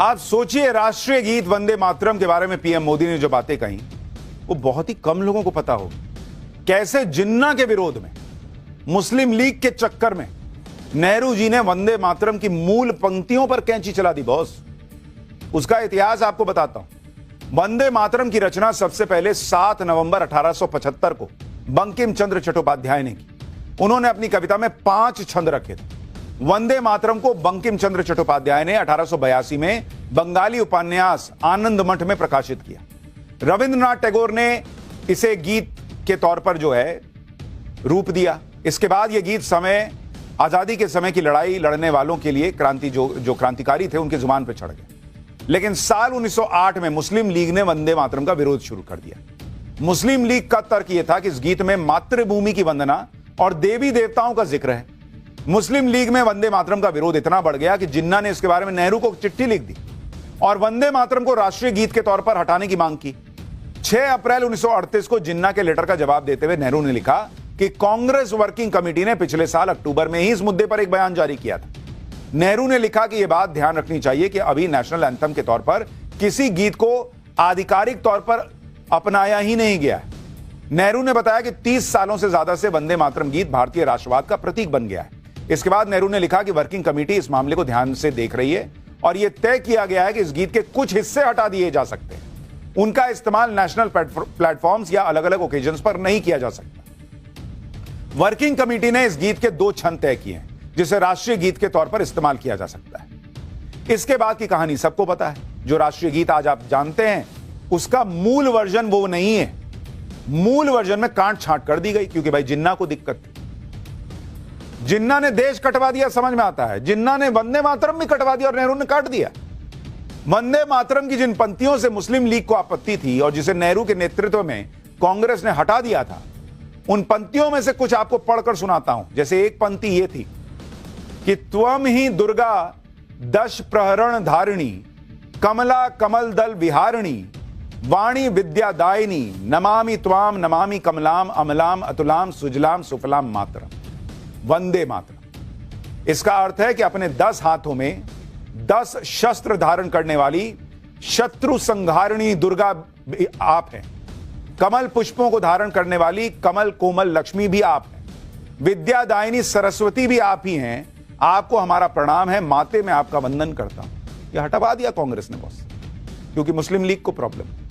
आप सोचिए, राष्ट्रीय गीत वंदे मातरम के बारे में पीएम मोदी ने जो बातें कही वो बहुत ही कम लोगों को पता होगी। कैसे जिन्ना के विरोध में, मुस्लिम लीग के चक्कर में नेहरू जी ने वंदे मातरम की मूल पंक्तियों पर कैंची चला दी बॉस। उसका इतिहास आपको बताता हूं। वंदे मातरम की रचना सबसे पहले 7 नवंबर 1875 को बंकिम चंद्र चट्टोपाध्याय ने की। उन्होंने अपनी कविता में 5 छंद रखे थे। वंदे मातरम को बंकिम चंद्र चट्टोपाध्याय ने 1882 में बंगाली उपन्यास आनंद मठ में प्रकाशित किया। रविंद्रनाथ टैगोर ने इसे गीत के तौर पर जो है रूप दिया। इसके बाद यह गीत आजादी के समय की लड़ाई लड़ने वालों के लिए जो क्रांतिकारी थे उनके जुबान पर चढ़ गए। लेकिन साल 1908 में मुस्लिम लीग ने वंदे मातरम का विरोध शुरू कर दिया। मुस्लिम लीग का तर्क यह था कि इस गीत में मातृभूमि की वंदना और देवी देवताओं का जिक्र है। मुस्लिम लीग में वंदे मातरम का विरोध इतना बढ़ गया कि जिन्ना ने इसके बारे में नेहरू को चिट्ठी लिख दी और वंदे मातरम को राष्ट्रीय गीत के तौर पर हटाने की मांग की। 6 अप्रैल 1938 को जिन्ना के लेटर का जवाब देते हुए नेहरू ने लिखा कि कांग्रेस वर्किंग कमेटी ने पिछले साल अक्टूबर में ही इस मुद्दे पर एक बयान जारी किया था। नेहरू ने लिखा कि यह बात ध्यान रखनी चाहिए कि अभी नेशनल एंथम के तौर पर किसी गीत को आधिकारिक तौर पर अपनाया ही नहीं गया। नेहरू ने बताया कि 30 सालों से ज्यादा से वंदे मातरम गीत भारतीय राष्ट्रवाद का प्रतीक बन गया है। इसके बाद नेहरू ने लिखा कि वर्किंग कमेटी इस मामले को ध्यान से देख रही है और यह तय किया गया है कि इस गीत के कुछ हिस्से हटा दिए जा सकते हैं। उनका इस्तेमाल नेशनल प्लेटफॉर्म्स या अलग अलग ओकेजन्स पर नहीं किया जा सकता। वर्किंग कमेटी ने इस गीत के 2 छंद तय किए हैं जिसे राष्ट्रीय गीत के तौर पर इस्तेमाल किया जा सकता है। इसके बाद की कहानी सबको पता है। जो राष्ट्रीय गीत आज आप जानते हैं उसका मूल वर्जन वो नहीं है। मूल वर्जन में काट छांट कर दी गई क्योंकि भाई जिन्ना को दिक्कत थी। जिन्ना ने देश कटवा दिया, समझ में आता है। जिन्ना ने वंदे मातरम भी कटवा दिया और नेहरू ने काट दिया। वंदे मातरम की जिन पंक्तियों से मुस्लिम लीग को आपत्ति थी और जिसे नेहरू के नेतृत्व में कांग्रेस ने हटा दिया था, उन पंक्तियों में से कुछ आपको पढ़कर सुनाता हूं। जैसे एक पंक्ति यह थी कि त्वम ही दुर्गा दश प्रहरण धारिणी, कमला कमल दल विहारिणी, वाणी विद्यादायिनी, नमामि त्वाम नमामि कमलाम अमलाम अतुलाम सुजलाम सुफलाम मातरम। वंदे मातरम इसका अर्थ है कि अपने 10 हाथों में 10 शस्त्र धारण करने वाली शत्रु संहारिणी दुर्गा आप हैं। कमल पुष्पों को धारण करने वाली कमल कोमल लक्ष्मी भी आप हैं। विद्यादायिनी सरस्वती भी आप ही हैं। आपको हमारा प्रणाम है, माते में आपका वंदन करता हूं। यह हटवा दिया कांग्रेस ने बॉस, क्योंकि मुस्लिम लीग को प्रॉब्लम है।